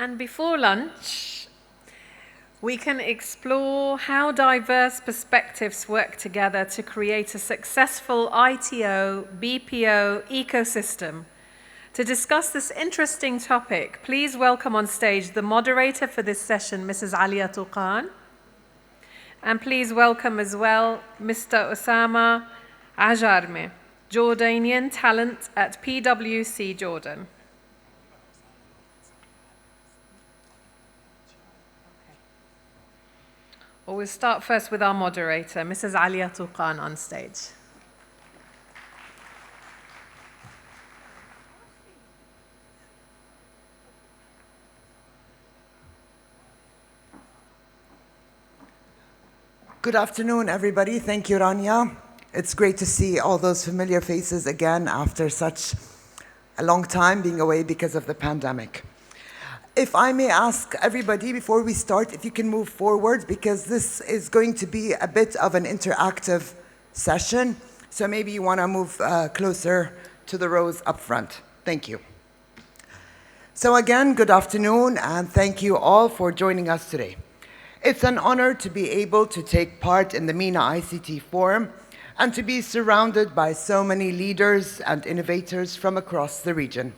And before lunch, we can explore how diverse perspectives work together to create a successful ITO, BPO ecosystem. To discuss this interesting topic, please welcome on stage the moderator for this session, Mrs. Alia Toukan. And please welcome as well Mr. Osama Ajarmeh, Jordanian talent at PwC Jordan. Well, we'll start first with our moderator, Mrs. Alia Toukan, on stage. Good afternoon, everybody. Thank you, Rania. It's great to see all those familiar faces again after such a long time being away because of the pandemic. If I may ask everybody before we start, if you can move forward, because this is going to be a bit of an interactive session. So maybe you want to move closer to the rows up front. Thank you. So again, good afternoon, and thank you all for joining us today. It's an honor to be able to take part in the MENA ICT Forum and to be surrounded by so many leaders and innovators from across the region.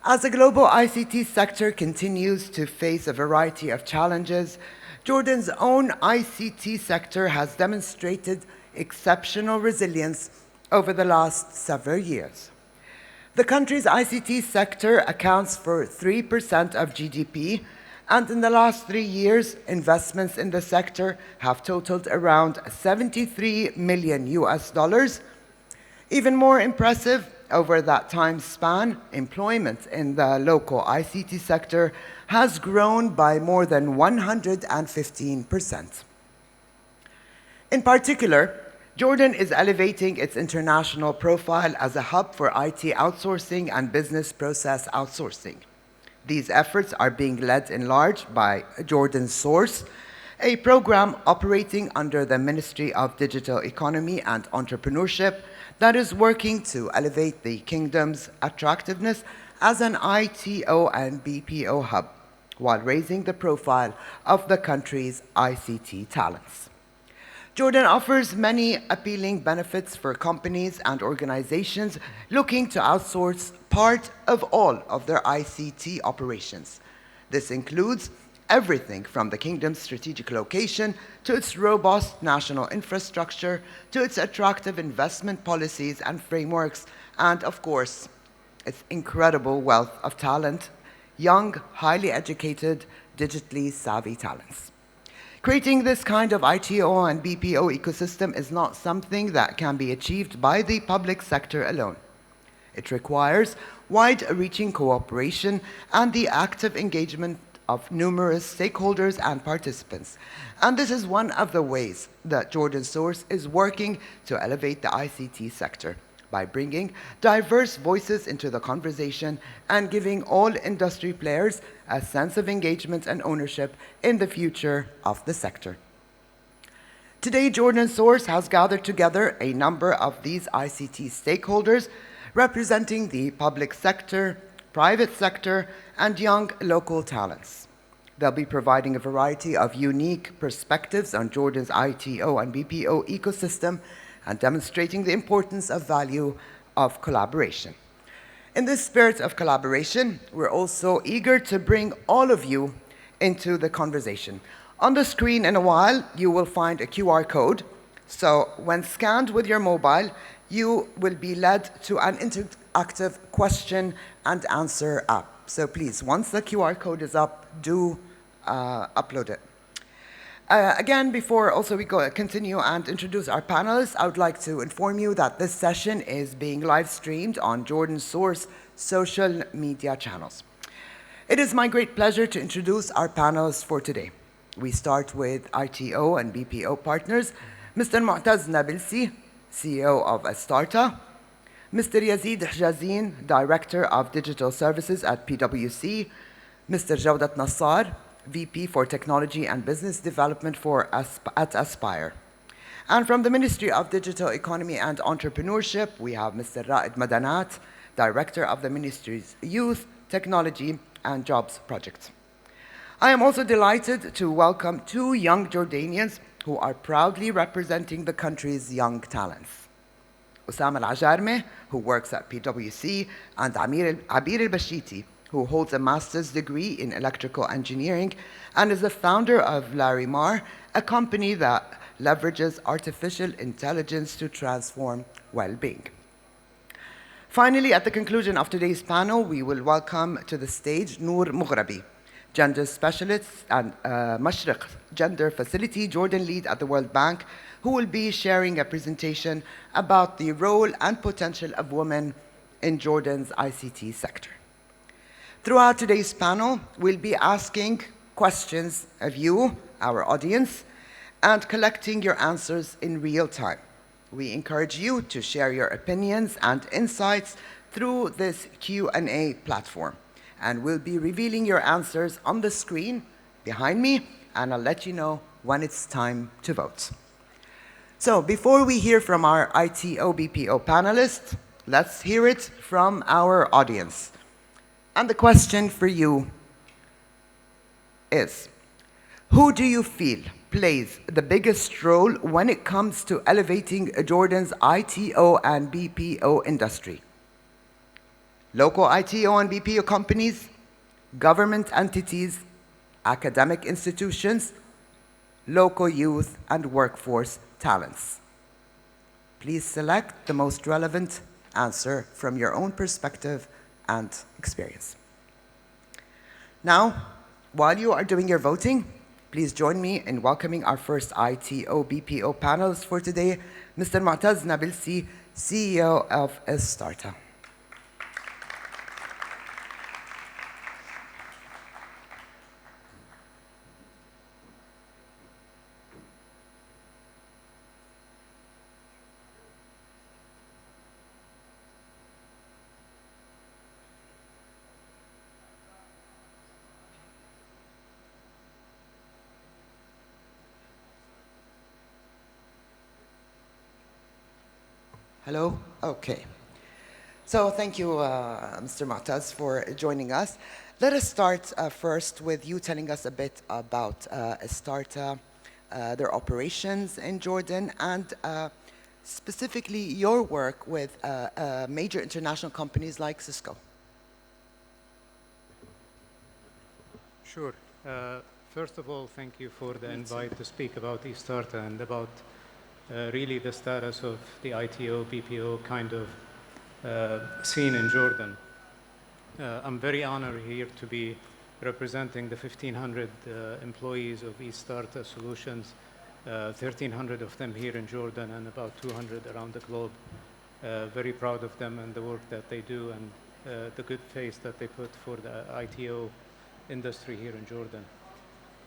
As the global ICT sector continues to face a variety of challenges, Jordan's own ICT sector has demonstrated exceptional resilience over the last several years. The country's ICT sector accounts for 3% of GDP, and in the last 3 years, investments in the sector have totaled around $73 million. Even more impressive, over that time span, employment in the local ICT sector has grown by more than 115%. In particular, Jordan is elevating its international profile as a hub for IT outsourcing and business process outsourcing. These efforts are being led in large by Jordan Source, a program operating under the Ministry of Digital Economy and Entrepreneurship that is working to elevate the kingdom's attractiveness as an ITO and BPO hub, while raising the profile of the country's ICT talents. Jordan offers many appealing benefits for companies and organizations looking to outsource part of all of their ICT operations. This includes everything from the kingdom's strategic location to its robust national infrastructure to its attractive investment policies and frameworks, and of course, its incredible wealth of talent, young, highly educated, digitally savvy talents. Creating this kind of ITO and BPO ecosystem is not something that can be achieved by the public sector alone. It requires wide-reaching cooperation and the active engagement of numerous stakeholders and participants. And this is one of the ways that Jordan Source is working to elevate the ICT sector by bringing diverse voices into the conversation and giving all industry players a sense of engagement and ownership in the future of the sector. Today, Jordan Source has gathered together a number of these ICT stakeholders representing the public sector, private sector, and young local talents. They'll be providing a variety of unique perspectives on Jordan's ITO and BPO ecosystem and demonstrating the importance of value of collaboration. In this spirit of collaboration, we're also eager to bring all of you into the conversation. On the screen in a while, you will find a QR code. So when scanned with your mobile, you will be led to an interactive question and answer app. So please, once the QR code is up, do upload it. Again, before also we continue and introduce our panelists, I would like to inform you that this session is being live streamed on Jordan Source social media channels. It is my great pleasure to introduce our panelists for today. We start with ITO and BPO partners, Mr. Mutaz Nabulsi, CEO of Estarta, Mr. Yazid Hijazin, Director of Digital Services at PwC, Mr. Jawdat Nassar, VP for Technology and Business Development at Aspire. And from the Ministry of Digital Economy and Entrepreneurship, we have Mr. Raed Madanat, Director of the Ministry's Youth, Technology, and Jobs project. I am also delighted to welcome two young Jordanians who are proudly representing the country's young talents. Osama Ajarmeh, who works at PwC, and Abeer Albashiti, who holds a master's degree in electrical engineering and is the founder of Larimar, a company that leverages artificial intelligence to transform well-being. Finally, at the conclusion of today's panel, we will welcome to the stage Nour Moughrabi, gender specialist and Mashriq Gender Facility Jordan lead at the World Bank, who will be sharing a presentation about the role and potential of women in Jordan's ICT sector. Throughout today's panel, we'll be asking questions of you, our audience, and collecting your answers in real time. We encourage you to share your opinions and insights through this Q&A platform. And we'll be revealing your answers on the screen behind me, and I'll let you know when it's time to vote. So before we hear from our ITO BPO panelists, let's hear it from our audience. And the question for you is, who do you feel plays the biggest role when it comes to elevating Jordan's ITO and BPO industry? Local ITO and BPO companies, government entities, academic institutions, local youth and workforce talents. Please select the most relevant answer from your own perspective and experience. Now, while you are doing your voting, please join me in welcoming our first ITO BPO panelists for today, Mr. Mutaz Nabulsi, CEO of Estarta. Hello? Okay. So thank you, Mr. Mutaz, for joining us. Let us start first with you telling us a bit about Estarta, their operations in Jordan, and specifically your work with major international companies like Cisco. Sure. First of all, thank you for the invite to speak about Estarta and about really the status of the ITO, BPO kind of scene in Jordan. I'm very honored here to be representing the 1,500 employees of Estarta Solutions, 1,300 of them here in Jordan and about 200 around the globe. Very proud of them and the work that they do and the good face that they put for the ITO industry here in Jordan.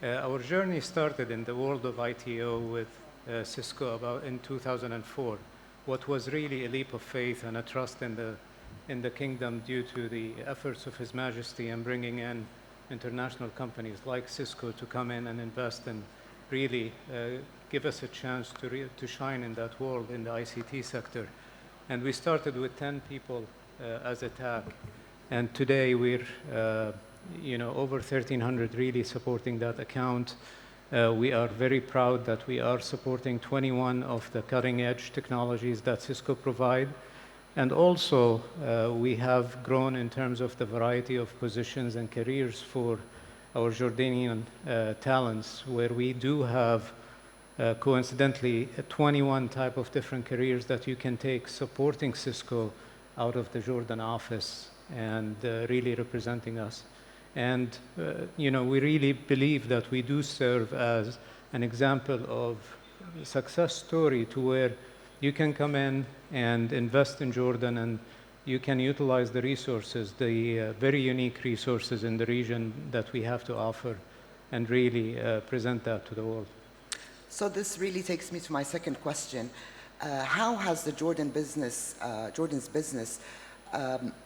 Our journey started in the world of ITO with Cisco about in 2004. What was really a leap of faith and a trust in the kingdom due to the efforts of His Majesty in bringing in international companies like Cisco to come in and invest and really give us a chance to shine in that world in the ICT sector. And we started with 10 people as a TAC, and today we're over 1,300 really supporting that account. We are very proud that we are supporting 21 of the cutting-edge technologies that Cisco provide. And also, we have grown in terms of the variety of positions and careers for our Jordanian talents, where we do have, coincidentally, 21 type of different careers that you can take supporting Cisco out of the Jordan office and really representing us. And we really believe that we do serve as an example of a success story to where you can come in and invest in Jordan and you can utilize the resources, the very unique resources in the region that we have to offer and really present that to the world. So this really takes me to my second question. How has the Jordan's business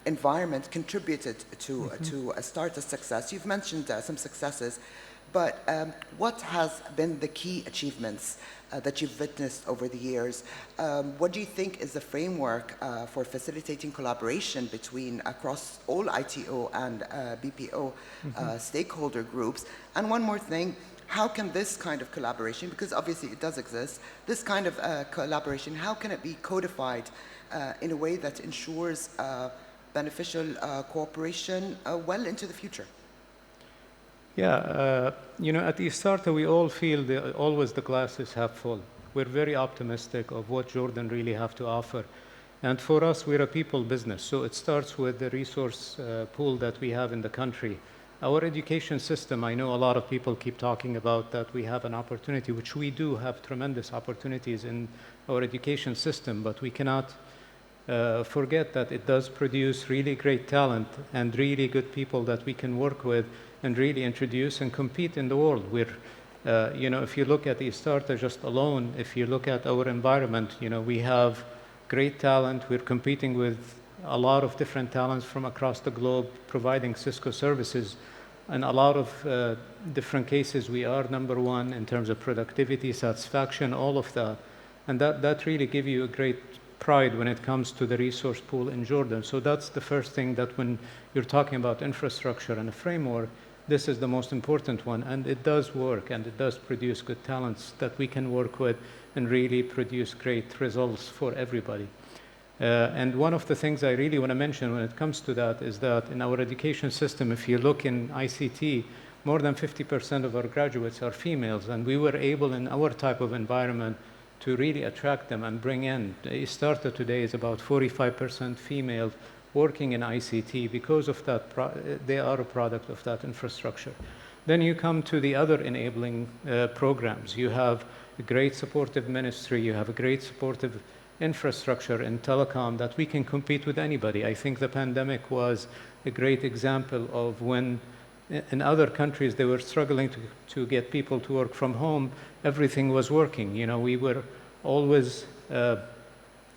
environment contributed to Estarta's success? You've mentioned some successes, But what has been the key achievements that you've witnessed over the years? What do you think is the framework for facilitating collaboration between across all ITO and BPO stakeholder groups? And one more thing, how can this kind of collaboration, because obviously it does exist, this kind of collaboration, how can it be codified in a way that ensures beneficial cooperation well into the future? Yeah, at Estarta, we all feel always the glass is half full. We're very optimistic of what Jordan really have to offer. And for us, we're a people business. So it starts with the resource pool that we have in the country. Our education system, I know a lot of people keep talking about that we have an opportunity, which we do have tremendous opportunities in our education system, but we cannot forget that it does produce really great talent and really good people that we can work with and really introduce and compete in the world. If you look at Estarta just alone, if you look at our environment, we have great talent. We're competing with a lot of different talents from across the globe, providing Cisco services. In a lot of different cases, we are number one in terms of productivity, satisfaction, all of that. And that really gives you a great pride when it comes to the resource pool in Jordan. So that's the first thing, that when you're talking about infrastructure and a framework, this is the most important one. And it does work, and it does produce good talents that we can work with and really produce great results for everybody. And one of the things I really want to mention when it comes to that is that in our education system, if you look in ICT, more than 50% of our graduates are females, and we were able in our type of environment to really attract them and bring in. Estarta today is about 45% female working in ICT because of that. They are a product of that infrastructure. Then you come to the other enabling programs. You have a great supportive ministry. You have a great supportive infrastructure in telecom that we can compete with anybody. I think the pandemic was a great example of when in other countries they were struggling to get people to work from home. Everything was working. We were always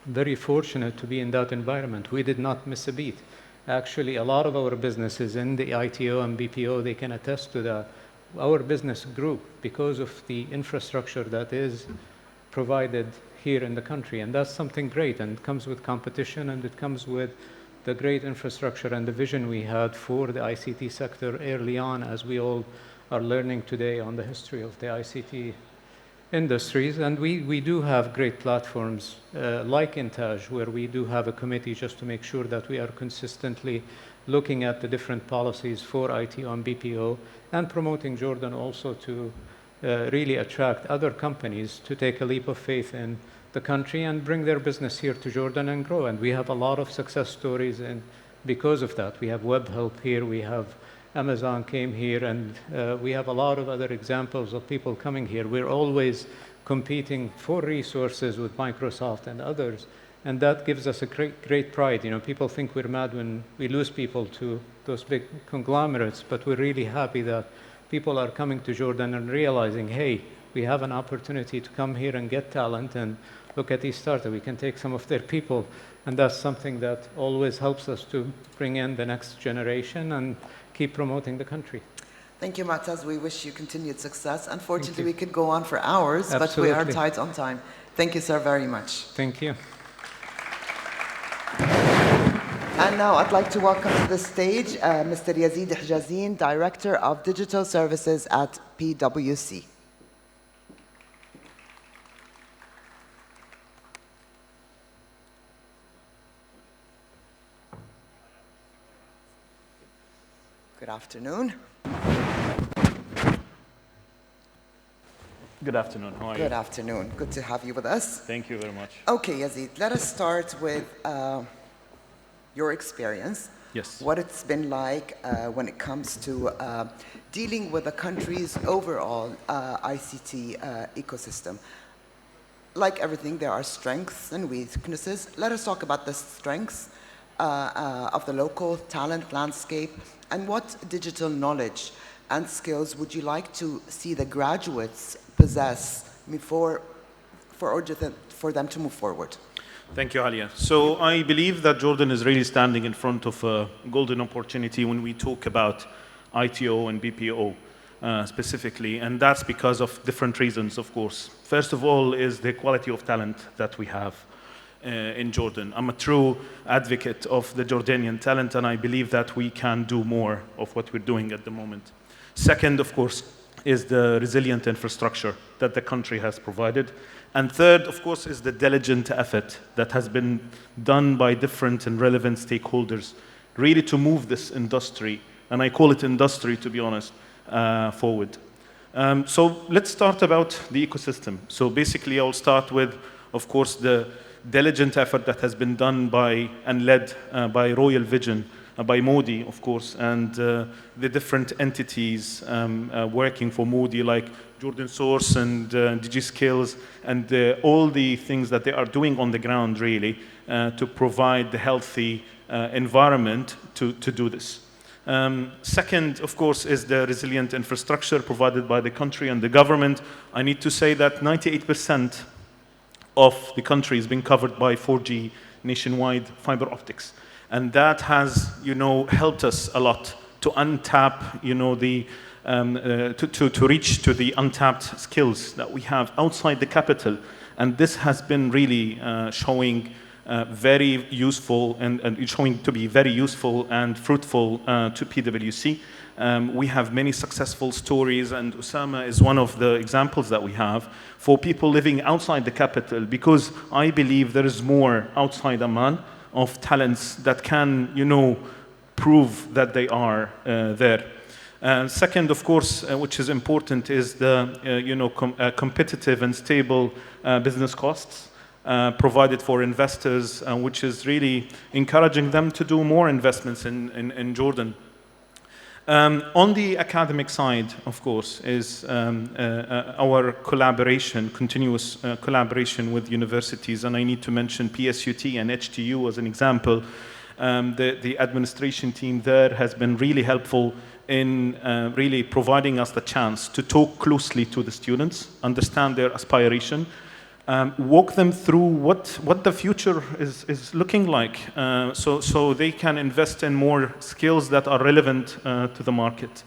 very fortunate to be in that environment. We did not miss a beat. Actually, a lot of our businesses in the ITO and BPO, they can attest to that. Our business grew because of the infrastructure that is provided here in the country. And that's something great. And it comes with competition, and it comes with the great infrastructure and the vision we had for the ICT sector early on, as we all are learning today on the history of the ICT industries. And we do have great platforms like Intaj, where we do have a committee just to make sure that we are consistently looking at the different policies for IT on BPO and promoting Jordan also to really attract other companies to take a leap of faith in the country and bring their business here to Jordan and grow. And we have a lot of success stories, and because of that, we have WebHelp here, we have Amazon came here, and we have a lot of other examples of people coming here. We're always competing for resources with Microsoft and others, and that gives us a great pride. People think we're mad when we lose people to those big conglomerates, but we're really happy that people are coming to Jordan and realizing, hey, we have an opportunity to come here and get talent, and look at Estarta, we can take some of their people, and that's something that always helps us to bring in the next generation and keep promoting the country. Thank you, Mutaz. We wish you continued success. Unfortunately, we could go on for hours, but we are tight on time. Thank you, sir, very much. Thank you. And now I'd like to welcome to the stage Mr. Yazid Hijazin, Director of Digital Services at PwC. Good afternoon. Good afternoon. How are you? Good afternoon. Good to have you with us. Thank you very much. Okay, Yazid, let us start with your experience. Yes. What it's been like when it comes to dealing with the country's overall ICT ecosystem. Like everything, there are strengths and weaknesses. Let us talk about the strengths of the local talent landscape, and what digital knowledge and skills would you like to see the graduates possess for them to move forward? Thank you, Alia. So I believe that Jordan is really standing in front of a golden opportunity when we talk about ITO and BPO. specifically, and that's because of different reasons, of course. First of all is the quality of talent that we have in Jordan. I'm a true advocate of the Jordanian talent, and I believe that we can do more of what we're doing at the moment. Second, of course, is the resilient infrastructure that the country has provided. And third, of course, is the diligent effort that has been done by different and relevant stakeholders, really to move this industry, and I call it industry to be honest, forward. So let's start about the ecosystem. So basically I'll start with, of course, the diligent effort that has been done by and led by Royal Vision, by Modi, of course, and the different entities working for Modi, like Jordan Source and DigiSkills, and all the things that they are doing on the ground, really, to provide the healthy environment to do this. Second, of course, is the resilient infrastructure provided by the country and the government. I need to say that 98% of the country is being covered by 4G nationwide fiber optics. And that has, helped us a lot to untap, to reach to the untapped skills that we have outside the capital. And this has been really showing very useful and showing to be very useful and fruitful to PwC. We have many successful stories, and Osama is one of the examples that we have for people living outside the capital, because I believe there is more outside Amman of talents that can, prove that they are there. Second, of course, which is important, is the competitive and stable business costs provided for investors, which is really encouraging them to do more investments in Jordan. On the academic side, of course, is our collaboration, continuous collaboration with universities, and I need to mention PSUT and HTU as an example. The administration team there has been really helpful in really providing us the chance to talk closely to the students, understand their aspiration, walk them through what the future is looking like, so they can invest in more skills that are relevant to the market.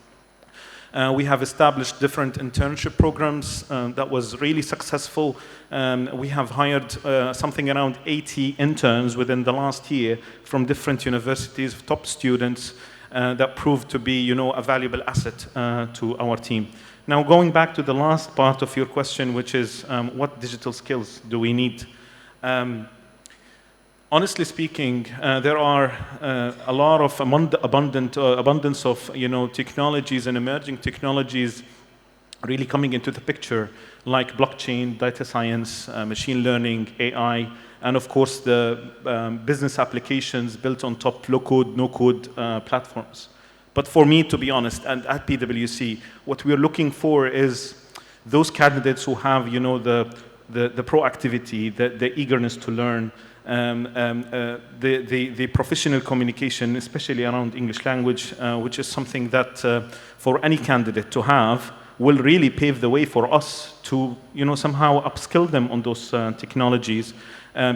We have established different internship programs that was really successful. We have hired something around 80 interns within the last year from different universities, top students that proved to be, a valuable asset to our team. Now, going back to the last part of your question, which is what digital skills do we need? Honestly speaking, there are a lot of abundance of technologies and emerging technologies really coming into the picture, like blockchain, data science, machine learning, AI, and of course the business applications built on top low-code, no-code platforms. But for me, to be honest, and at PwC, what we're looking for is those candidates who have, the proactivity, the eagerness to learn, the professional communication, especially around English language, which is something that for any candidate to have will really pave the way for us to, somehow upskill them on those technologies,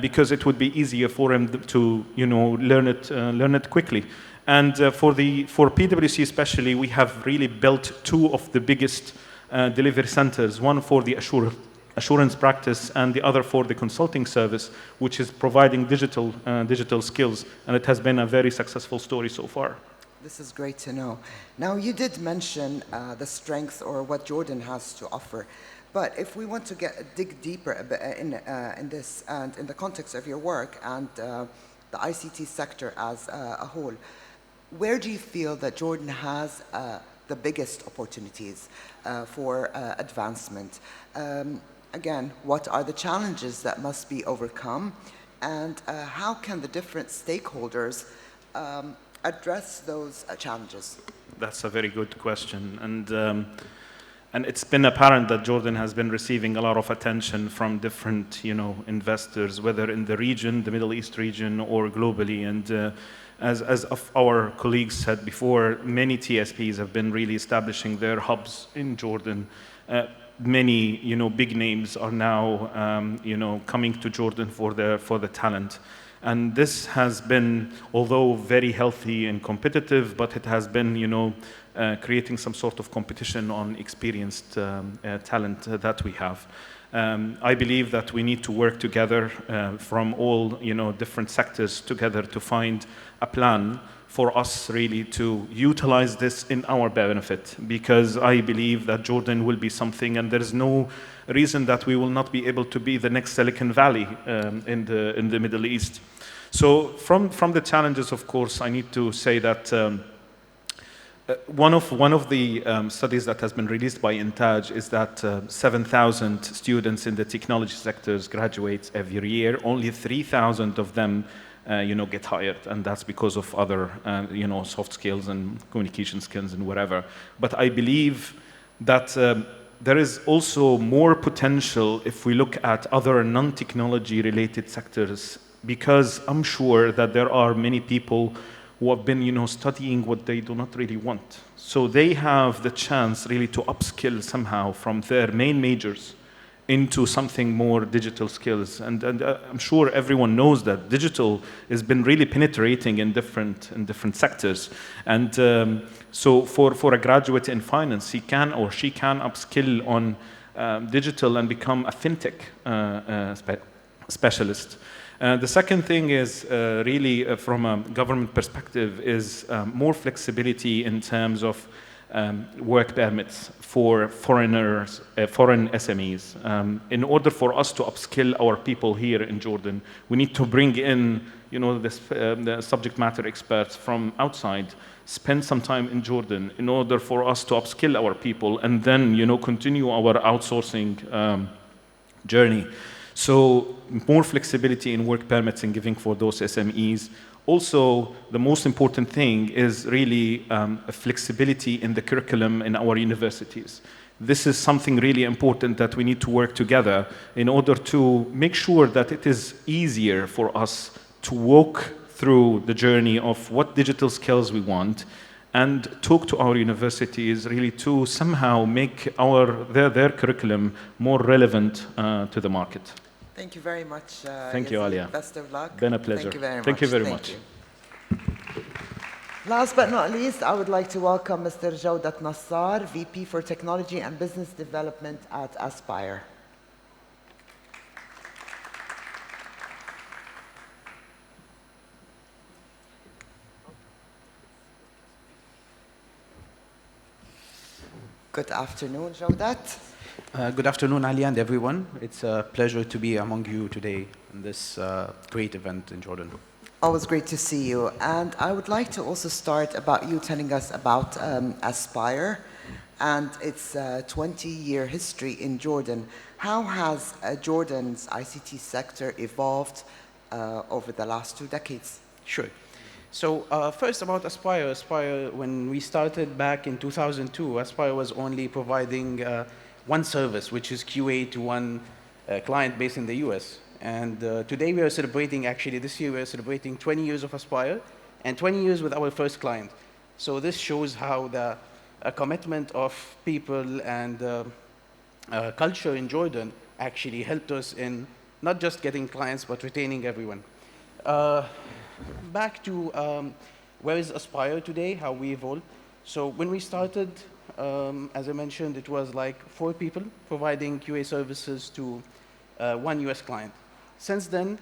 because it would be easier for them to, learn it quickly. And for PwC especially, we have really built two of the biggest delivery centers, one for the assurance practice and the other for the consulting service, which is providing digital skills. And it has been a very successful story so far. This is great to know. Now, you did mention the strength or what Jordan has to offer. But if we want to dig deeper in this and in the context of your work and the ICT sector as a whole, where do you feel that Jordan has the biggest opportunities for advancement? Again, what are the challenges that must be overcome? And how can the different stakeholders address those challenges? That's a very good question. And it's been apparent that Jordan has been receiving a lot of attention from different, investors, whether in the region, the Middle East region, or globally. And as our colleagues said before, many TSPs have been really establishing their hubs in Jordan. Many, big names are now, coming to Jordan for the talent. And this has been, although very healthy and competitive, but it has been, creating some sort of competition on experienced talent that we have. I believe that we need to work together from all different sectors together to find a plan for us really to utilize this in our benefit, because I believe that Jordan will be something, and there is no reason that we will not be able to be the next Silicon Valley in the Middle East. So from the challenges, of course, I need to say that one of the studies that has been released by Intaj is that 7,000 students in the technology sectors graduate every year. Only 3,000 of them get hired, and that's because of other soft skills and communication skills and whatever. But I believe that there is also more potential if we look at other non-technology related sectors, because I'm sure that there are many people who have been studying what they do not really want. So they have the chance really to upskill somehow from their main majors into something more digital skills. And I'm sure everyone knows that digital has been really penetrating in different sectors. And so for a graduate in finance, he can or she can upskill on digital and become a fintech specialist. The second thing is really from a government perspective is more flexibility in terms of work permits for foreigners, foreign SMEs. In order for us to upskill our people here in Jordan, we need to bring in the subject matter experts from outside, spend some time in Jordan in order for us to upskill our people, and then continue our outsourcing journey. So more flexibility in work permits and giving for those SMEs. Also, the most important thing is really a flexibility in the curriculum in our universities. This is something really important that we need to work together in order to make sure that it is easier for us to walk through the journey of what digital skills we want and talk to our universities really to somehow make their curriculum more relevant to the market. Thank you very much. Thank you, Alia. Best of luck. Been a pleasure. Thank you very much. Thank you very much. Last but not least, I would like to welcome Mr. Jawdat Nassar, VP for Technology and Business Development at Aspire. Good afternoon, Jawdat. Good afternoon, Alia, and everyone. It's a pleasure to be among you today in this great event in Jordan. Always great to see you. And I would like to also start about you telling us about Aspire and its 20-year history in Jordan. How has Jordan's ICT sector evolved over the last 2 decades? Sure. So first about Aspire. Aspire, when we started back in 2002, Aspire was only providing one service, which is QA to one client based in the US. And today we are celebrating, actually this year we are celebrating 20 years of Aspire and 20 years with our first client. So this shows how the commitment of people and culture in Jordan actually helped us in not just getting clients, but retaining everyone. Back to where is Aspire today, how we evolved. So when we started, as I mentioned, it was like 4 people providing QA services to one US client. Since then...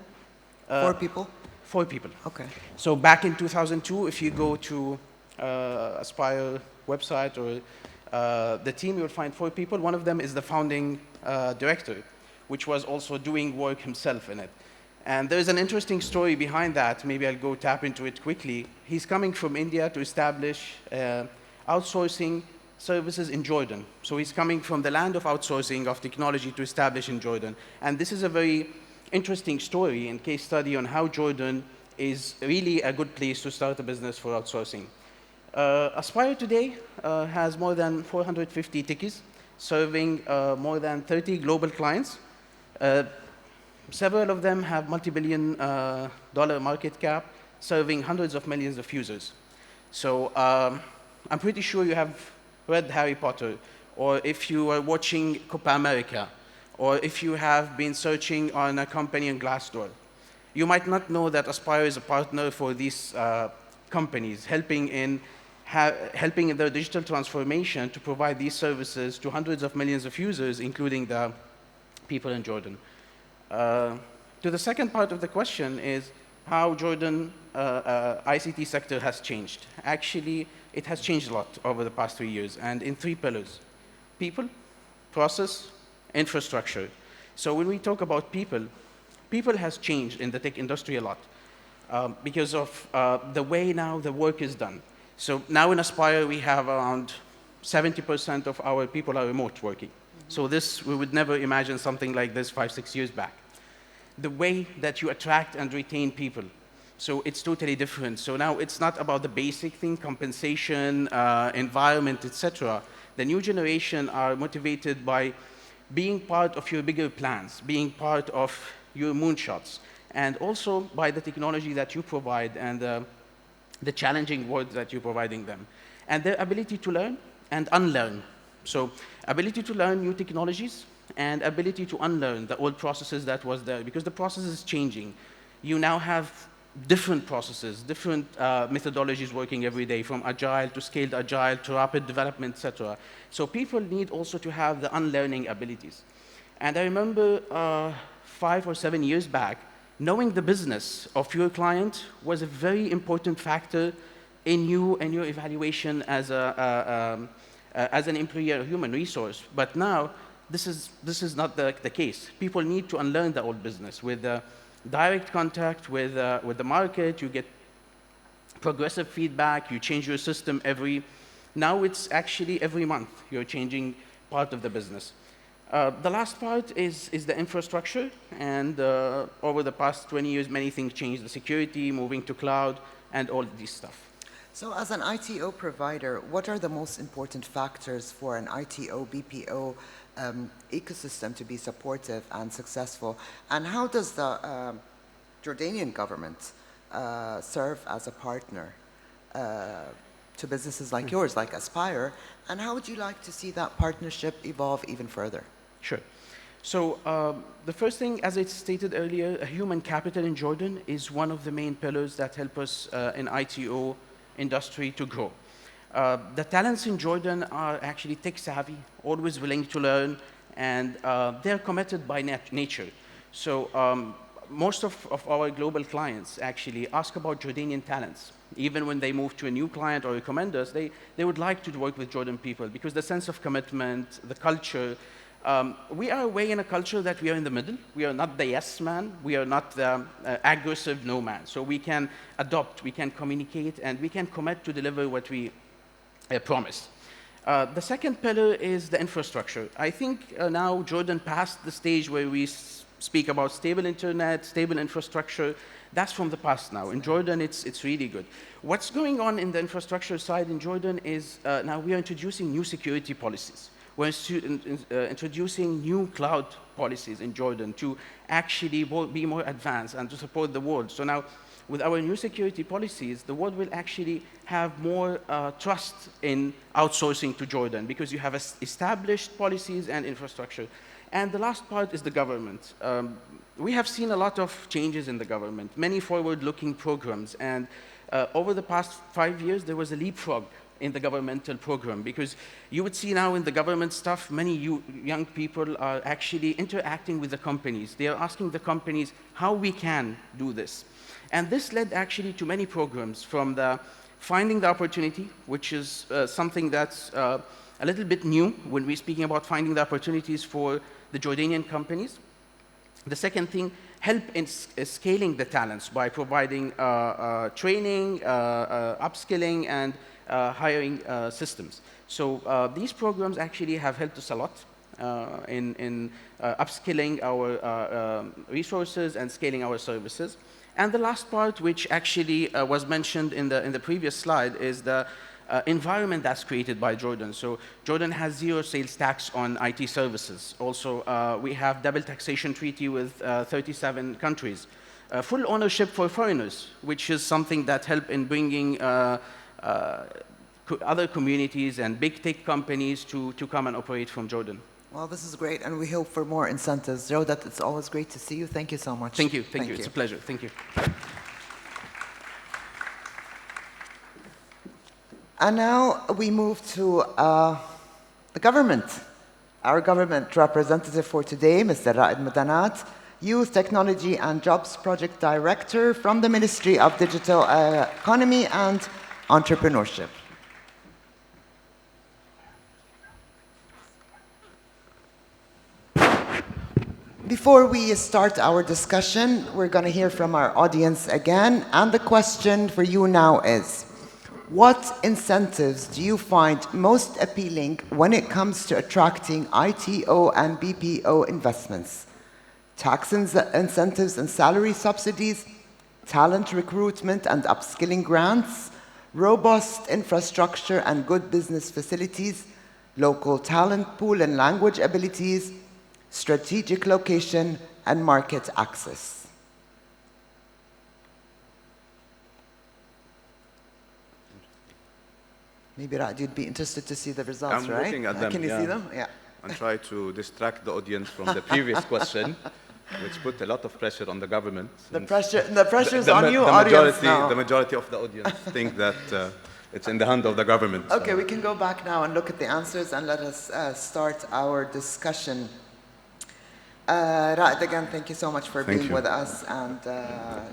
4 people? 4 people. Okay. So back in 2002, if you go to Aspire website or the team, you'll find 4 people. One of them is the founding director, which was also doing work himself in it. And there's an interesting story behind that. Maybe I'll go tap into it quickly. He's coming from India to establish outsourcing services in Jordan. So he's coming from the land of outsourcing of technology to establish in Jordan. And this is a very interesting story and case study on how Jordan is really a good place to start a business for outsourcing. Aspire today has more than 450 tickets, serving more than 30 global clients. Several of them have multi-billion dollar market cap, serving hundreds of millions of users. So I'm pretty sure you have read Harry Potter, or if you are watching Copa America, or if you have been searching on a company on Glassdoor. You might not know that Aspire is a partner for these companies, helping in helping in their digital transformation to provide these services to hundreds of millions of users, including the people in Jordan. To the second part of the question is how Jordan ICT sector has changed. Actually, it has changed a lot over the past 3 years, and in 3 pillars: people, process, infrastructure. So when we talk about people, people has changed in the tech industry a lot because of the way now the work is done. So now in Aspire, we have around 70% of our people are remote working. So this, we would never imagine something like this 5, 6 years back. The way that you attract and retain people, so it's totally different. So now it's not about the basic thing, compensation, environment, etc. The new generation are motivated by being part of your bigger plans, being part of your moonshots, and also by the technology that you provide and the challenging work that you're providing them, and their ability to learn and unlearn. So ability to learn new technologies and ability to unlearn the old processes that was there, because the process is changing. You now have different processes, different methodologies working every day, from agile to scaled agile to rapid development, etc. So people need also to have the unlearning abilities. And I remember 5 or 7 years back, knowing the business of your client was a very important factor in you and your evaluation as an employee or human resource. But now, this is not the case. People need to unlearn the old business with direct contact with the market. You get progressive feedback. You change your system now it's actually every month you're changing part of the business. The last part is the infrastructure, and over the past 20 years, many things changed: the security, moving to cloud, and all this stuff. So as an ITO provider, what are the most important factors for an ITO, BPO ecosystem to be supportive and successful? And how does the Jordanian government serve as a partner to businesses like yours, like Aspire? And how would you like to see that partnership evolve even further? Sure. So the first thing, as I stated earlier, human capital in Jordan is one of the main pillars that help us in ITO industry to grow. The talents in Jordan are actually tech savvy, always willing to learn, and they're committed by nature. So most of our global clients actually ask about Jordanian talents. Even when they move to a new client or recommend us, they would like to work with Jordan people because the sense of commitment, the culture. We are way in a culture that we are in the middle. We are not the yes man. We are not the aggressive no man. So we can adopt, we can communicate, and we can commit to deliver what we promise. The second pillar is the infrastructure. I think now Jordan passed the stage where we speak about stable internet, stable infrastructure. That's from the past now. In Jordan, it's really good. What's going on in the infrastructure side in Jordan is now we are introducing new security policies. We're introducing new cloud policies in Jordan to actually be more advanced and to support the world. So now, with our new security policies, the world will actually have more trust in outsourcing to Jordan because you have established policies and infrastructure. And the last part is the government. We have seen a lot of changes in the government, many forward-looking programs, and over the past 5 years, there was a leapfrog in the governmental program, because you would see now in the government stuff, many young people are actually interacting with the companies. They are asking the companies how we can do this. And this led actually to many programs, from the finding the opportunity, which is something that's a little bit new when we're speaking about finding the opportunities for the Jordanian companies. The second thing, help in scaling the talents by providing training, upskilling, and hiring systems. So these programs actually have helped us a lot in upskilling our resources and scaling our services. And the last part, which actually was mentioned in the previous slide, is the environment that's created by Jordan. So Jordan has 0 sales tax on IT services. Also, we have double taxation treaty with 37 countries. Full ownership for foreigners, which is something that help in bringing other communities and big tech companies to come and operate from Jordan. Well, this is great, and we hope for more incentives. Jawdat, it's always great to see you. Thank you so much. Thank you. Thank you. It's a pleasure. Thank you. And now we move to the government. Our government representative for today, Mr. Raed Madanat, Youth Technology and Jobs Project Director from the Ministry of Digital Economy and Entrepreneurship. Before we start our discussion, we're going to hear from our audience again. And the question for you now is, what incentives do you find most appealing when it comes to attracting ITO and BPO investments? Tax incentives and salary subsidies, talent recruitment and upskilling grants, robust infrastructure and good business facilities, local talent pool and language abilities, strategic location, and market access. Maybe Raed, you'd be interested to see the results, I'm right? looking at them. Can you see them? Yeah. And try to distract the audience from the previous question, which put a lot of pressure on the government. The pressure's on you, audience now. The majority of the audience think that it's in the hand of the government. Okay, so. we can go back now and look at the answers, and let us start our discussion. Raed, again, thank you so much for being with us and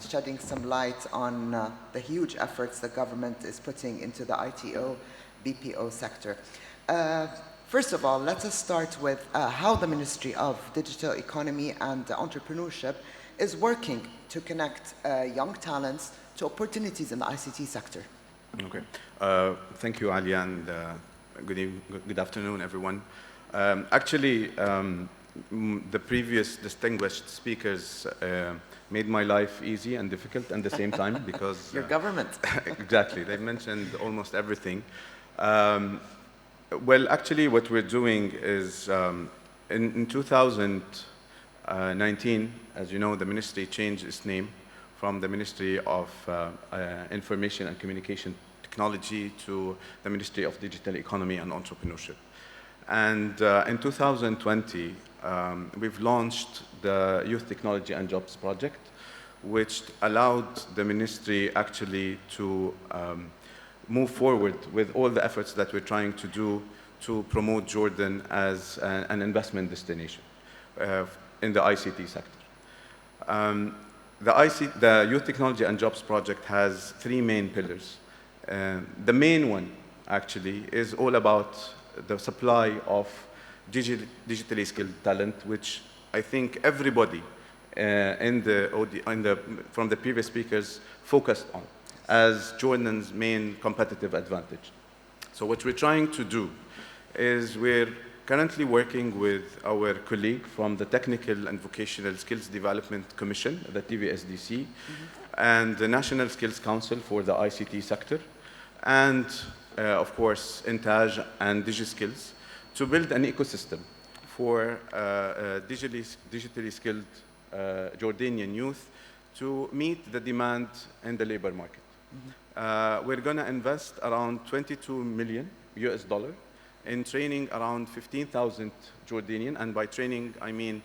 shedding some light on the huge efforts the government is putting into the ITO, BPO sector. First of all, let us start with how the Ministry of Digital Economy and Entrepreneurship is working to connect young talents to opportunities in the ICT sector. Okay. Thank you, Alia, and good afternoon, everyone. The previous distinguished speakers made my life easy and difficult at the same time because... Your government. Exactly. They mentioned almost everything. Well, actually, what we're doing is in 2019, as you know, the ministry changed its name from the Ministry of Information and Communication Technology to the Ministry of Digital Economy and Entrepreneurship. And in 2020, we've launched the Youth Technology and Jobs Project, which allowed the ministry actually to move forward with all the efforts that we're trying to do to promote Jordan as an investment destination in the ICT sector. The Youth Technology and Jobs Project has three main pillars. The main one, actually, is all about the supply of digitally skilled talent, which I think everybody from the previous speakers focused on as Jordan's main competitive advantage. So what we're trying to do is we're currently working with our colleague from the Technical and Vocational Skills Development Commission, the TVSDC, and the National Skills Council for the ICT sector, and of course, Intaj and DigiSkills, to build an ecosystem for digitally skilled Jordanian youth to meet the demand in the labor market. We're going to invest around $22 million in training around 15,000 Jordanian, and by training, I mean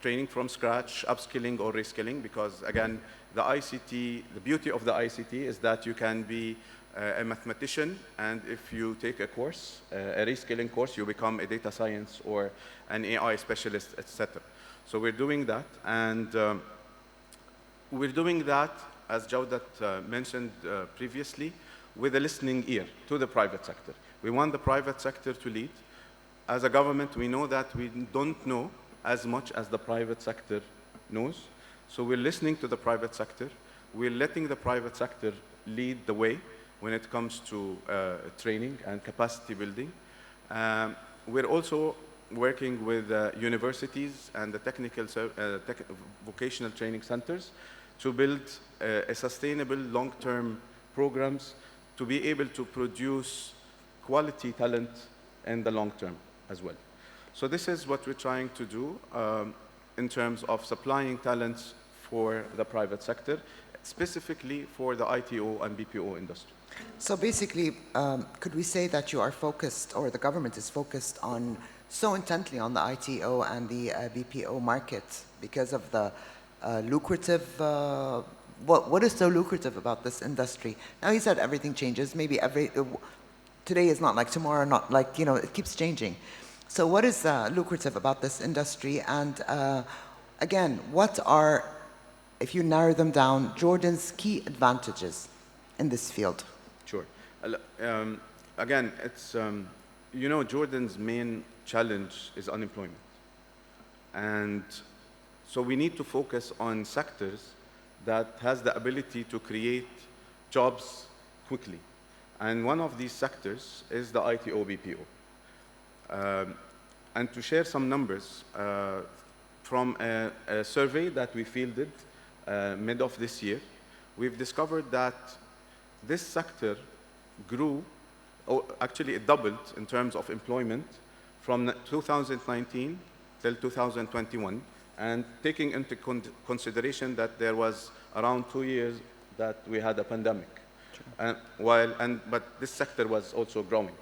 training from scratch, upskilling or reskilling, because again, the beauty of the ICT is that you can be a mathematician, and if you take a course, a reskilling course, you become a data science or an AI specialist, etc. So we're doing that, and we're doing that, as Jawdat mentioned previously, with a listening ear to the private sector. We want the private sector to lead. As a government, we know that we don't know as much as the private sector knows. So we're listening to the private sector. We're letting the private sector lead the way when it comes to training and capacity building. We're also working with universities and the technical vocational training centers to build a sustainable long-term programs to be able to produce quality talent in the long term as well. So this is what we're trying to do in terms of supplying talents for the private sector, specifically for the ITO and BPO industry. So basically, could we say that you are focused, or the government is focused on so intently on the ITO and the BPO market because of the lucrative what is so lucrative about this industry? Now, he said everything changes. Maybe today is not like tomorrow, not like, it keeps changing. So what is lucrative about this industry? And again, what are, if you narrow them down, Jordan's key advantages in this field? Sure. Again, it's, Jordan's main challenge is unemployment. And so we need to focus on sectors that has the ability to create jobs quickly. And one of these sectors is the ITO BPO. And to share some numbers from a survey that we fielded mid of this year, we've discovered that this sector grew, actually it doubled in terms of employment from 2019 till 2021, and taking into consideration that there was around 2 years that we had a pandemic. Sure. But this sector was also growing.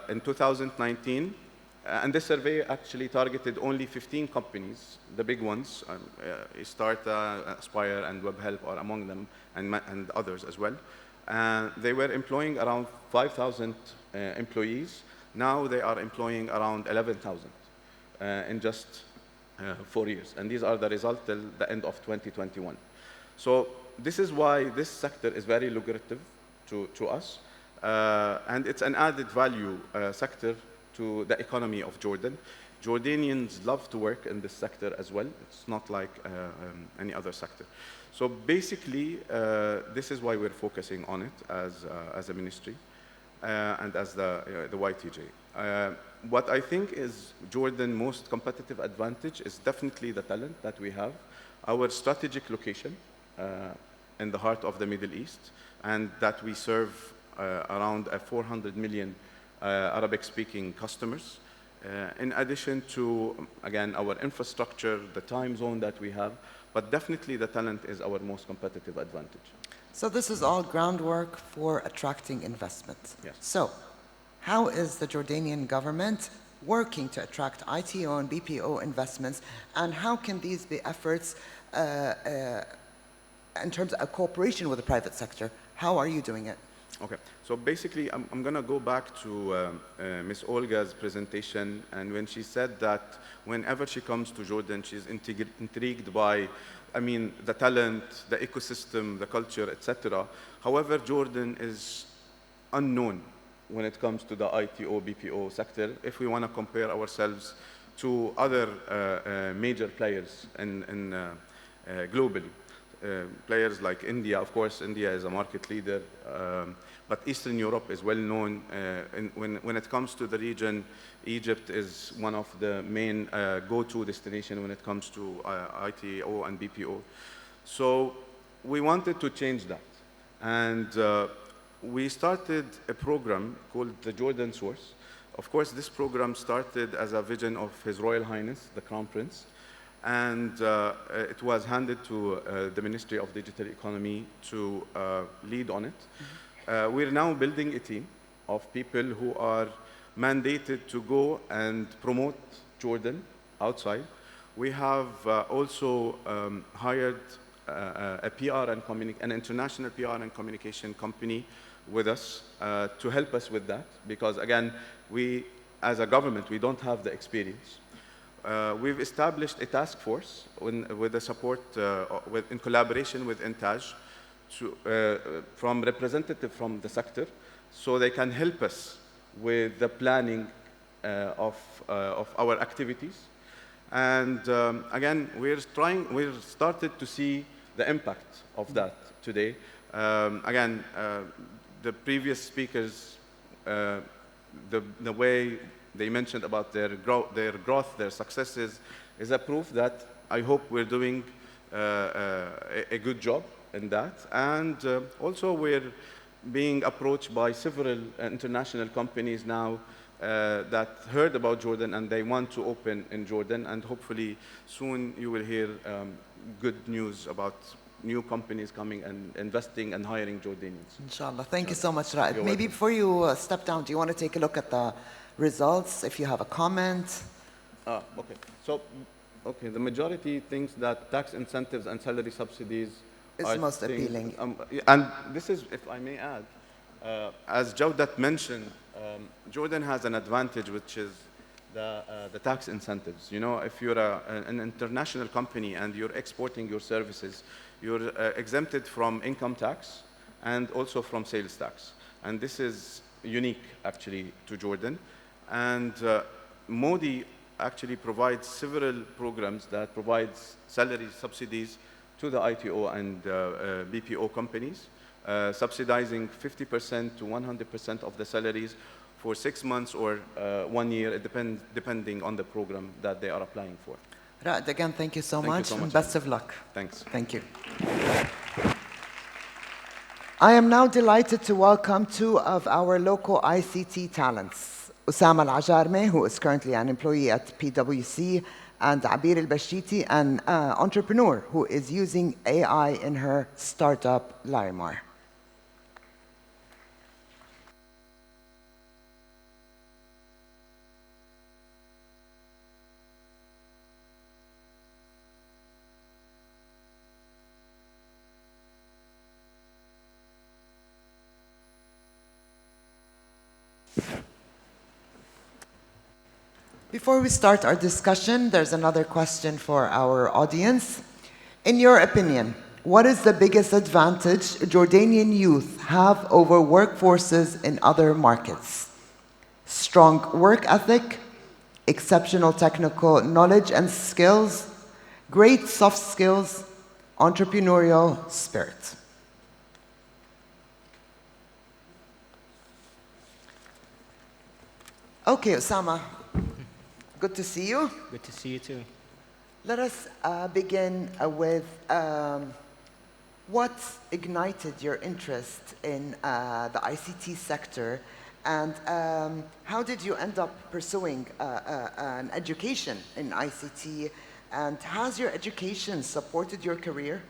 In 2019, and this survey actually targeted only 15 companies, the big ones, Estarta, Aspire, and WebHelp are among them, and others as well. They were employing around 5,000 employees. Now they are employing around 11,000 in just 4 years. And these are the results till the end of 2021. So this is why this sector is very lucrative to us. And it's an added value sector to the economy of Jordan. Jordanians love to work in this sector as well. It's not like any other sector. So basically, this is why we're focusing on it as a ministry and as the YTJ. What I think is Jordan's most competitive advantage is definitely the talent that we have, our strategic location in the heart of the Middle East, and that we serve around 400 million Arabic-speaking customers. In addition to, again, our infrastructure, the time zone that we have, but definitely the talent is our most competitive advantage. So this is all groundwork for attracting investment. Yes. So how is the Jordanian government working to attract ITO and BPO investments, and how can these be efforts in terms of cooperation with the private sector? How are you doing it? Okay, so basically, I'm going to go back to Ms. Olga's presentation, and when she said that whenever she comes to Jordan, she's intrigued by, the talent, the ecosystem, the culture, etc. However, Jordan is unknown when it comes to the ITO, BPO sector, if we want to compare ourselves to other major players globally. Players like India, of course, India is a market leader, but Eastern Europe is well known. When it comes to the region, Egypt is one of the main go-to destinations when it comes to ITO and BPO. So we wanted to change that. And we started a program called the Jordan Source. Of course, this program started as a vision of His Royal Highness, the Crown Prince. And it was handed to the Ministry of Digital Economy to lead on it. Mm-hmm. We're now building a team of people who are mandated to go and promote Jordan outside. We have also hired an international PR and communication company with us to help us with that, because again, we as a government, we don't have the experience. We've established a task force with the support, in collaboration with Intaj, from representatives from the sector, so they can help us with the planning of our activities. And again, we've started to see the impact of that today. Again, the previous speakers, the way they mentioned about their growth, their successes, is a proof that I hope we're doing a good job in that. And also we're being approached by several international companies now that heard about Jordan and they want to open in Jordan. And hopefully soon you will hear good news about new companies coming and investing and hiring Jordanians. Inshallah. Thank you so much, Raed. Maybe before you step down, do you want to take a look at the results, if you have a comment? Okay. So, the majority thinks that tax incentives and salary subsidies is I most think, appealing? And this is, if I may add, as Jawdat mentioned, Jordan has an advantage, which is the tax incentives. You know, if you're an international company and you're exporting your services, you're exempted from income tax and also from sales tax. And this is unique, actually, to Jordan. And Modi actually provides several programs that provides salary subsidies to the ITO and BPO companies, subsidizing 50% to 100% of the salaries for 6 months or 1 year, depending on the program that they are applying for. Raed, again, thank you so Thank you much, so and much. best of luck. Thanks. Thank you. I am now delighted to welcome two of our local ICT talents, Osama Ajarmeh, who is currently an employee at PwC, and Abeer Albashiti, an entrepreneur who is using AI in her startup, Larimar. Before we start our discussion, there's another question for our audience. In your opinion, what is the biggest advantage Jordanian youth have over workforces in other markets? Strong work ethic, exceptional technical knowledge and skills, great soft skills, entrepreneurial spirit. Okay, Osama. Good to see you. Good to see you too. Let us begin with what ignited your interest in the ICT sector, and how did you end up pursuing an education in ICT, and has your education supported your career?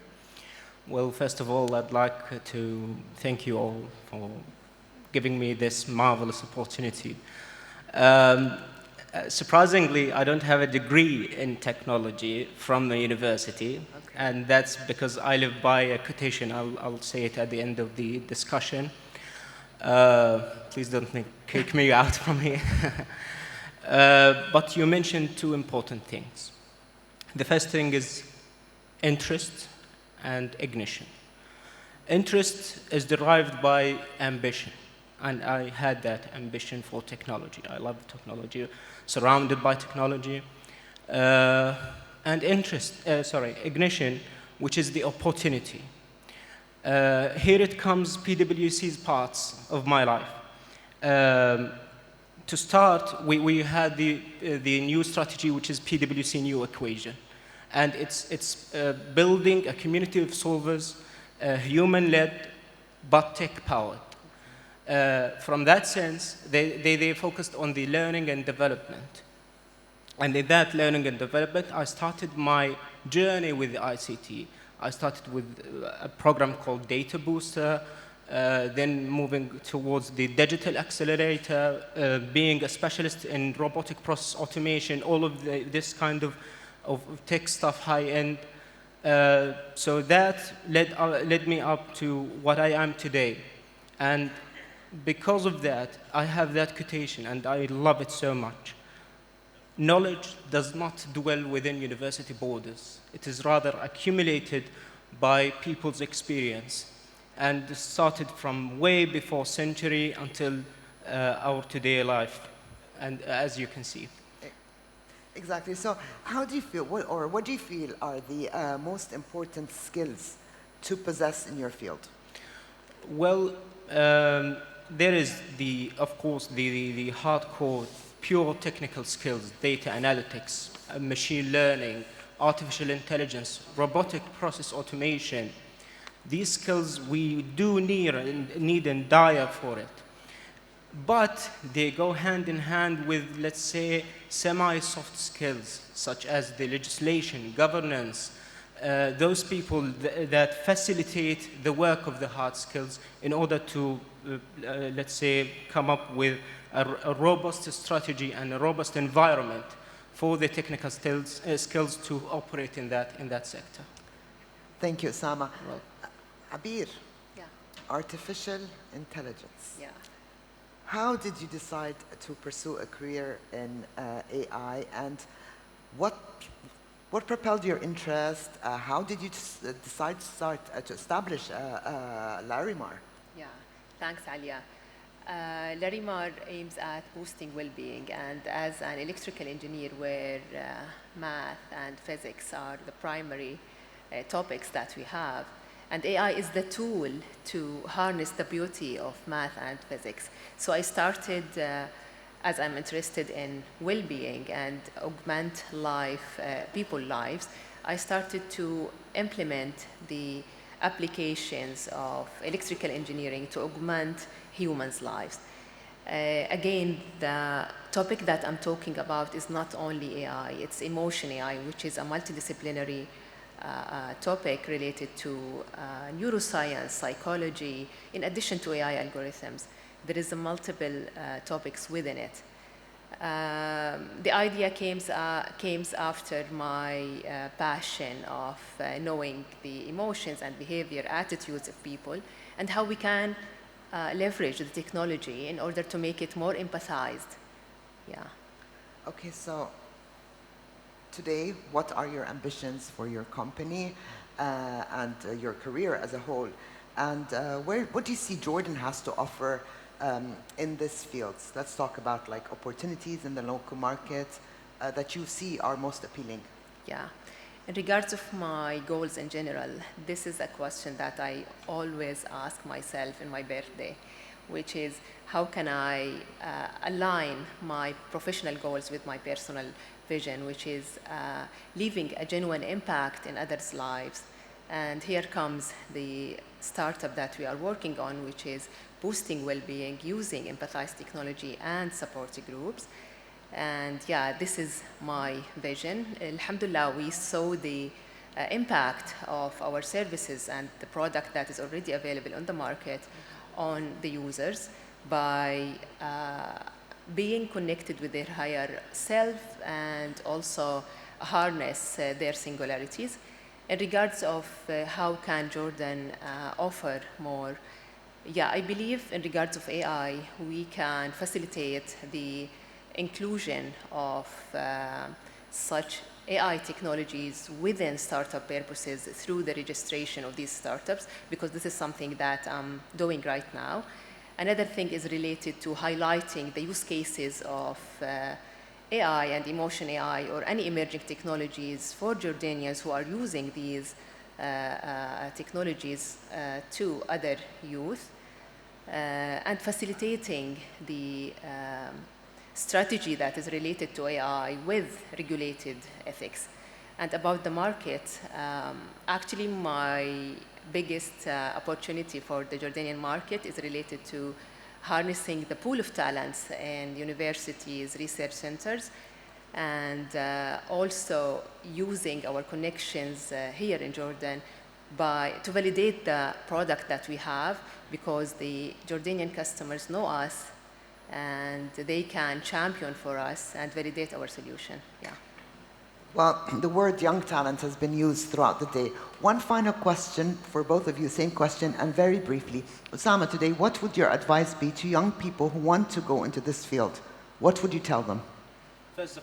Well, first of all, I'd like to thank you all for giving me this marvelous opportunity. Surprisingly, I don't have a degree in technology from the university, okay. And that's because I live by a quotation. I'll say it at the end of the discussion. Please don't kick me out from here. But you mentioned two important things. The first thing is interest and ignition. Interest is derived by ambition, and I had that ambition for technology. I love technology, surrounded by technology, and ignition, which is the opportunity. Here it comes PwC's parts of my life. To start, we had the new strategy, which is PwC New Equation. And it's building a community of solvers, human-led, but tech-powered. From that sense, they focused on the learning and development. And in that learning and development, I started my journey with ICT. I started with a program called Data Booster, then moving towards the digital accelerator, being a specialist in robotic process automation, all of this kind of tech stuff, high-end. So that led me up to what I am today. And because of that, I have that quotation, and I love it so much. Knowledge does not dwell within university borders. It is rather accumulated by people's experience, and started from way before century until our today life, and as you can see. Exactly. So how do you feel, what do you feel are the most important skills to possess in your field? Well, there is of course, the hardcore, pure technical skills, data analytics, machine learning, artificial intelligence, robotic process automation. These skills we do need and dire for it. But they go hand in hand with, let's say, semi-soft skills, such as the legislation, governance, those people that facilitate the work of the hard skills in order to, let's say, come up with a robust strategy and a robust environment for the technical skills to operate in that sector. Thank you, Osama. Well, Abeer, Yeah. artificial intelligence. Yeah. How did you decide to pursue a career in AI, and what propelled your interest? How did you decide to start to establish Larimar? Yeah, thanks, Alia. Larimar aims at boosting well-being, and as an electrical engineer where math and physics are the primary topics that we have, and AI is the tool to harness the beauty of math and physics. So I started, as I'm interested in well-being and augment life, people's lives, I started to implement the applications of electrical engineering to augment humans' lives. Again, the topic that I'm talking about is not only AI, it's emotion AI, which is a multidisciplinary topic related to neuroscience, psychology, in addition to AI algorithms. There is a multiple topics within it. The idea came after my passion of knowing the emotions and behavior, attitudes of people, and how we can leverage the technology in order to make it more empathized. Yeah. Okay, so today, what are your ambitions for your company and your career as a whole? And what do you see Jordan has to offer in this field? Let's talk about like opportunities in the local market that you see are most appealing. Yeah. In regards of my goals in general, this is a question that I always ask myself in my birthday, which is how can I align my professional goals with my personal vision, which is leaving a genuine impact in others' lives. And here comes the startup that we are working on, which is boosting well-being using empathized technology and support groups. And yeah, this is my vision. Alhamdulillah, we saw the impact of our services and the product that is already available on the market on the users by being connected with their higher self and also harness their singularities. In regards of how can Jordan offer more, yeah, I believe in regards of AI, we can facilitate the inclusion of such AI technologies within startup purposes through the registration of these startups, because this is something that I'm doing right now. Another thing is related to highlighting the use cases of AI and emotion AI or any emerging technologies for Jordanians who are using these technologies to other youth and facilitating the strategy that is related to AI with regulated ethics. And about the market, actually my biggest opportunity for the Jordanian market is related to harnessing the pool of talents in universities, research centers, and also using our connections here in Jordan to validate the product that we have, because the Jordanian customers know us and they can champion for us and validate our solution. Yeah. Well, the word young talent has been used throughout the day. One final question for both of you, same question, and very briefly. Osama, today, what would your advice be to young people who want to go into this field? What would you tell them? First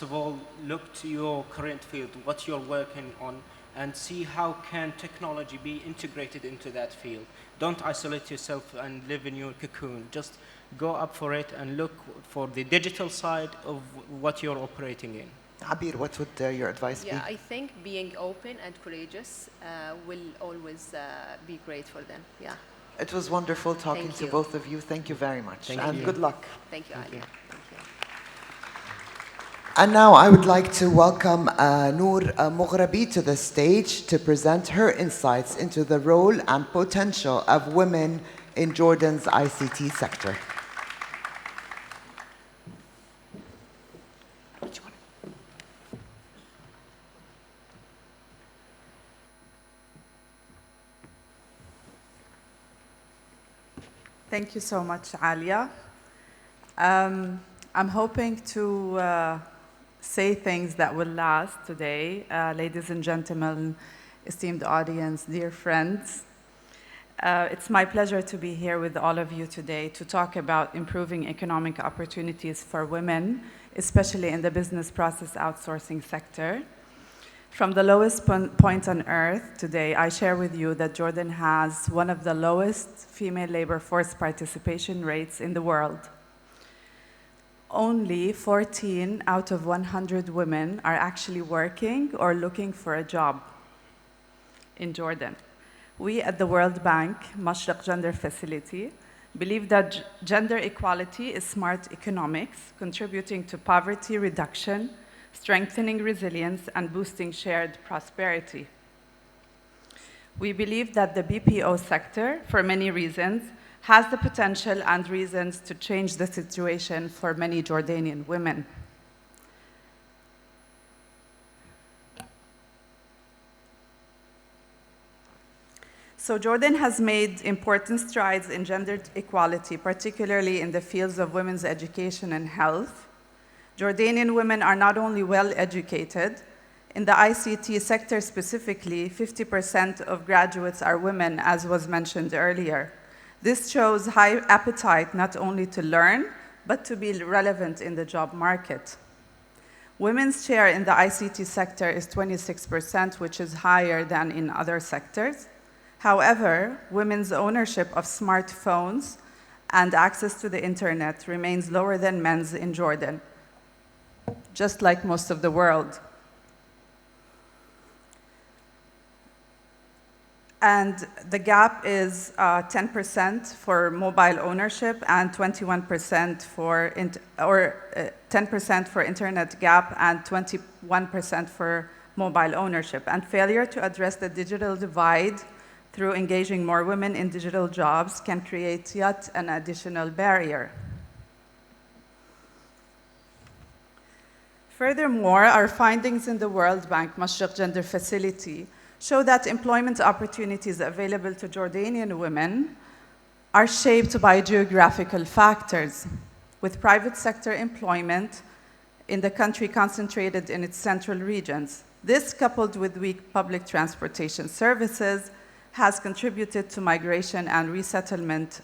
of all, look to your current field, what you're working on, and see how can technology be integrated into that field. Don't isolate yourself and live in your cocoon. Just go up for it and look for the digital side of what you're operating in. Abeer, what would your advice be? Yeah, I think being open and courageous will always be great for them. Yeah. It was wonderful talking to both of you. Thank you very much. And good luck. Thank you, Alia. Thank you. And now I would like to welcome Nour Moughrabi to the stage to present her insights into the role and potential of women in Jordan's ICT sector. Thank you so much, Alia. I'm hoping to say things that will last today. Ladies and gentlemen, esteemed audience, dear friends. It's my pleasure to be here with all of you today to talk about improving economic opportunities for women, especially in the business process outsourcing sector. From the lowest point on earth today, I share with you that Jordan has one of the lowest female labor force participation rates in the world. Only 14 out of 100 women are actually working or looking for a job in Jordan. We at the World Bank Mashriq Gender Facility believe that gender equality is smart economics, contributing to poverty reduction, strengthening resilience, and boosting shared prosperity. We believe that the BPO sector, for many reasons, has the potential and reasons to change the situation for many Jordanian women. So Jordan has made important strides in gender equality, particularly in the fields of women's education and health. Jordanian women are not only well educated, in the ICT sector specifically, 50% of graduates are women, as was mentioned earlier. This shows high appetite not only to learn, but to be relevant in the job market. Women's share in the ICT sector is 26%, which is higher than in other sectors. However, women's ownership of smartphones and access to the internet remains lower than men's in Jordan, just like most of the world. And the gap is 10% for mobile ownership and 21% for, 10% for internet gap and 21% for mobile ownership. And failure to address the digital divide through engaging more women in digital jobs can create yet an additional barrier. Furthermore, our findings in the World Bank Mashriq Gender Facility show that employment opportunities available to Jordanian women are shaped by geographical factors, with private sector employment in the country concentrated in its central regions. This, coupled with weak public transportation services, has contributed to migration and resettlement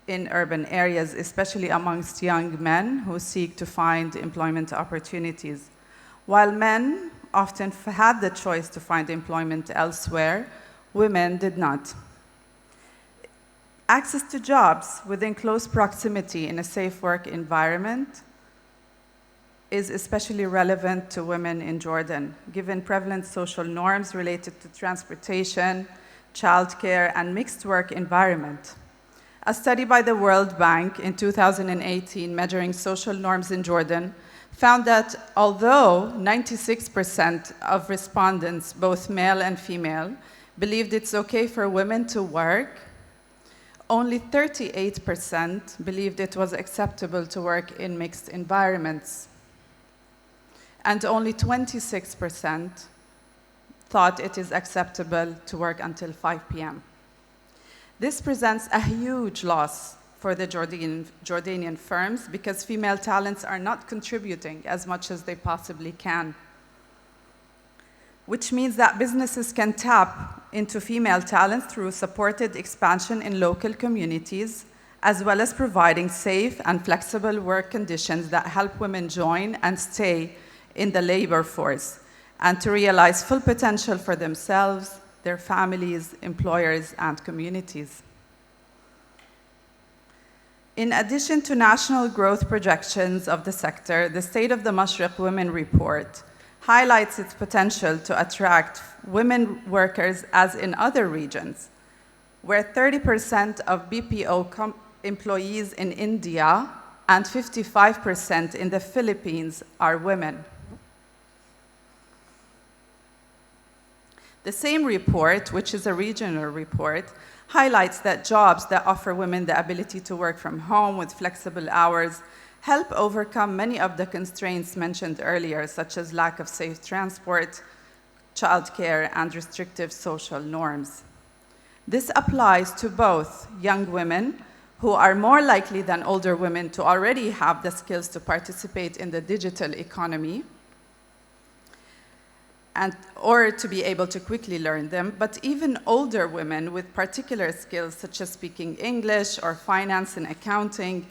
in urban areas, especially amongst young men who seek to find employment opportunities. While men often had the choice to find employment elsewhere, women did not. Access to jobs within close proximity in a safe work environment is especially relevant to women in Jordan, given prevalent social norms related to transportation, childcare, and mixed work environment. A study by the World Bank in 2018 measuring social norms in Jordan found that although 96% of respondents, both male and female, believed it's okay for women to work, only 38% believed it was acceptable to work in mixed environments. And only 26% thought it is acceptable to work until 5 p.m. This presents a huge loss for the Jordanian firms because female talents are not contributing as much as they possibly can, which means that businesses can tap into female talent through supported expansion in local communities, as well as providing safe and flexible work conditions that help women join and stay in the labor force and to realize full potential for themselves, their families, employers, and communities. In addition to national growth projections of the sector, the State of the Mashriq Women Report highlights its potential to attract women workers as in other regions, where 30% of BPO employees in India and 55% in the Philippines are women. The same report, which is a regional report, highlights that jobs that offer women the ability to work from home with flexible hours help overcome many of the constraints mentioned earlier, such as lack of safe transport, childcare, and restrictive social norms. This applies to both young women, who are more likely than older women to already have the skills to participate in the digital economy, or to be able to quickly learn them, but even older women with particular skills such as speaking English or finance and accounting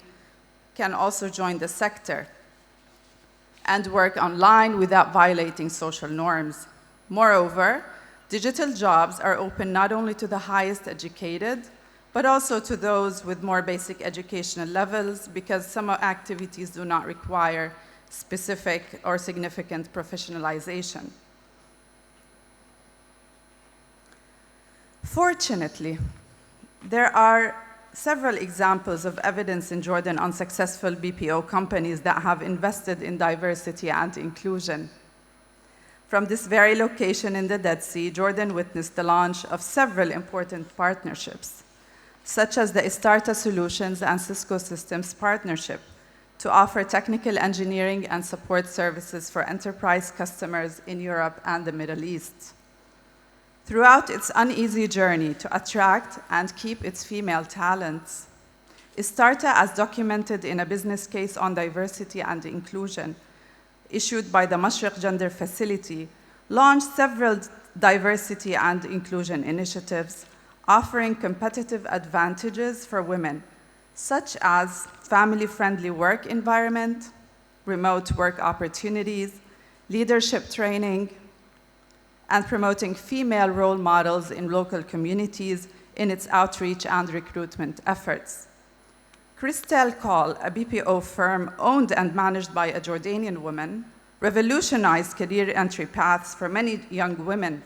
can also join the sector and work online without violating social norms. Moreover, digital jobs are open not only to the highest educated, but also to those with more basic educational levels, because some activities do not require specific or significant professionalization. Fortunately, there are several examples of evidence in Jordan on successful BPO companies that have invested in diversity and inclusion. From this very location in the Dead Sea, Jordan witnessed the launch of several important partnerships, such as the Estarta Solutions and Cisco Systems partnership, to offer technical engineering and support services for enterprise customers in Europe and the Middle East. Throughout its uneasy journey to attract and keep its female talents, Estarta, as documented in a business case on diversity and inclusion issued by the Mashriq Gender Facility, launched several diversity and inclusion initiatives offering competitive advantages for women, such as family-friendly work environment, remote work opportunities, leadership training, and promoting female role models in local communities in its outreach and recruitment efforts. Christelle Call, a BPO firm owned and managed by a Jordanian woman, revolutionized career entry paths for many young women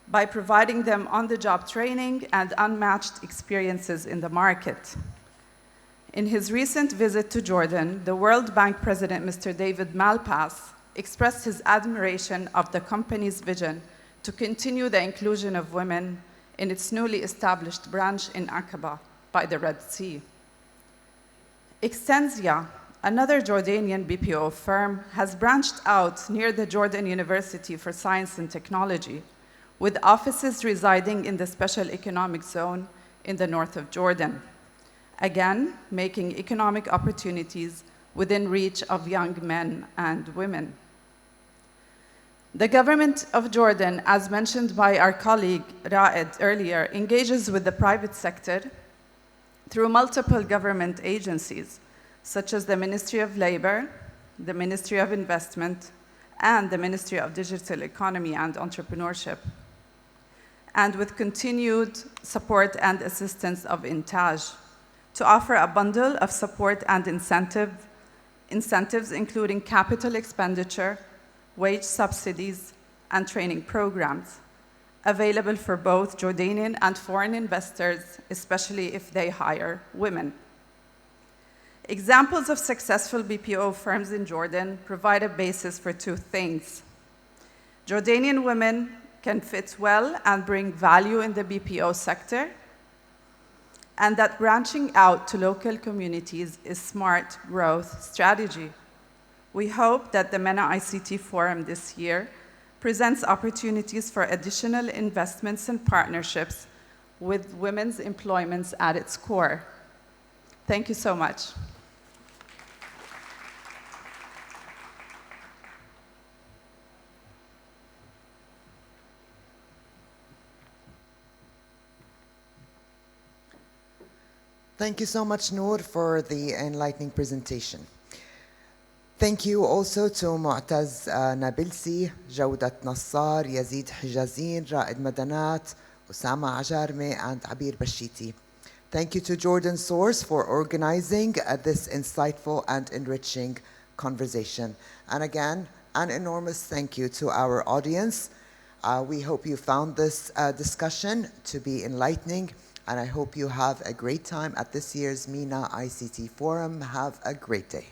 by providing them on-the-job training and unmatched experiences in the market. In his recent visit to Jordan, the World Bank President, Mr. David Malpass, expressed his admiration of the company's vision to continue the inclusion of women in its newly established branch in Aqaba by the Red Sea. Extensia, another Jordanian BPO firm, has branched out near the Jordan University for Science and Technology, with offices residing in the Special Economic Zone in the north of Jordan, again, making economic opportunities within reach of young men and women. The government of Jordan, as mentioned by our colleague Raed earlier, engages with the private sector through multiple government agencies, such as the Ministry of Labor, the Ministry of Investment, and the Ministry of Digital Economy and Entrepreneurship, and with continued support and assistance of Intaj, to offer a bundle of support and incentives including capital expenditure, wage subsidies, and training programs, available for both Jordanian and foreign investors, especially if they hire women. Examples of successful BPO firms in Jordan provide a basis for two things. Jordanian women can fit well and bring value in the BPO sector, and that branching out to local communities is smart growth strategy. We hope that the MENA ICT Forum this year presents opportunities for additional investments and partnerships with women's employment at its core. Thank you so much. Thank you so much, Nour, for the enlightening presentation. Thank you also to Mutaz Nabulsi, Jawdat Nassar, Yazid Hijazin, Raed Madanat, Osama Ajarmeh, and Abeer Bashiti. Thank you to Jordan Source for organizing this insightful and enriching conversation. And again, an enormous thank you to our audience. We hope you found this discussion to be enlightening, and I hope you have a great time at this year's MENA ICT Forum. Have a great day.